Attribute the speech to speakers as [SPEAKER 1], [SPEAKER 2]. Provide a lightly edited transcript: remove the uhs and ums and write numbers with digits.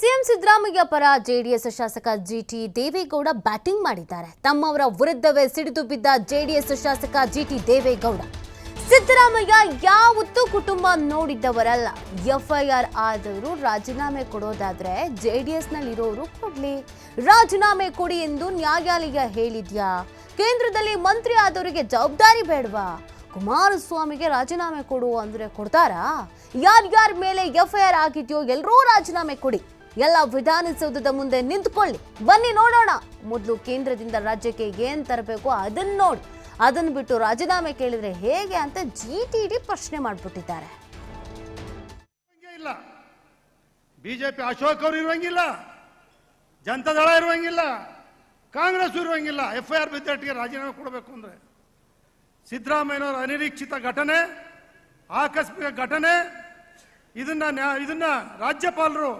[SPEAKER 1] CM Siddaramaiah ಪರ JDS ಶಾಸಕ ಜಿಟಿ Deve Gowda batting ಮಾಡಿದ್ದಾರೆ. ತಮ್ಮವರ ವಿರುದ್ಧವೇ ಸಿಡಿದು ಬಿದ್ದ ಜೆಡಿಎಸ್ ಶಾಸಕ ಜಿಟಿ ದೇವೇಗೌಡ, ಸಿದ್ದರಾಮಯ್ಯ ಯಾವತ್ತೂ ಕುಟುಂಬ ನೋಡಿದ್ದವರಲ್ಲ. ಎಫ್ಐಆರ್ ಆದವರು ರಾಜೀನಾಮೆ ಕೊಡೋದಾದ್ರೆ ಜೆಡಿಎಸ್ನಲ್ಲಿರೋರು ಕೊಡ್ಲಿ, ರಾಜೀನಾಮೆ ಕೊಡಿ ಎಂದು ನ್ಯಾಯಾಲಯ ಹೇಳಿದ್ಯಾ? ಕೇಂದ್ರದಲ್ಲಿ ಮಂತ್ರಿ ಆದವರಿಗೆ ಜವಾಬ್ದಾರಿ ಬೇಡವಾ? ಕುಮಾರಸ್ವಾಮಿಗೆ ರಾಜೀನಾಮೆ ಕೊಡು ಅಂದ್ರೆ ಕೊಡ್ತಾರಾ? ಯಾರ್ಯಾರ ಮೇಲೆ ಎಫ್ಐಆರ್ ಆಗಿದೆಯೋ ಎಲ್ಲರೂ ರಾಜೀನಾಮೆ ಕೊಡಿ, ಎಲ್ಲ ವಿಧಾನಸೌಧದ ಮುಂದೆ ನಿಂತ್ಕೊಳ್ಳಿ, ಬನ್ನಿ ನೋಡೋಣ. ಮೊದಲು ಕೇಂದ್ರದಿಂದ ರಾಜ್ಯಕ್ಕೆ ಏನ್ ತರಬೇಕು ಅದನ್ನ ನೋಡಿ, ಅದನ್ನ ಬಿಟ್ಟು ರಾಜೀನಾಮೆ ಕೇಳಿದ್ರೆ ಹೇಗೆ ಅಂತ ಜಿಟಿಡಿ ಪ್ರಶ್ನೆ ಮಾಡಿಬಿಟ್ಟಿದ್ದಾರೆ.
[SPEAKER 2] ಬಿಜೆಪಿ ಅಶೋಕ್ ಅವರು ಇರುವಂಗಿಲ್ಲ, ಜನತಾದಳ ಇರುವಂಗಿಲ್ಲ, ಕಾಂಗ್ರೆಸ್ ಇರುವಂಗಿಲ್ಲ. ಎಫ್ಐಆರ್ ವಿದ್ಯಾರ್ಥಿಗೆ ರಾಜೀನಾಮೆ ಕೊಡಬೇಕು ಅಂದ್ರೆ ಸಿದ್ದರಾಮಯ್ಯನವರ ಅನಿರೀಕ್ಷಿತ ಘಟನೆ, ಆಕಸ್ಮಿಕ ಘಟನೆ, ಇದನ್ನ ರಾಜ್ಯಪಾಲರು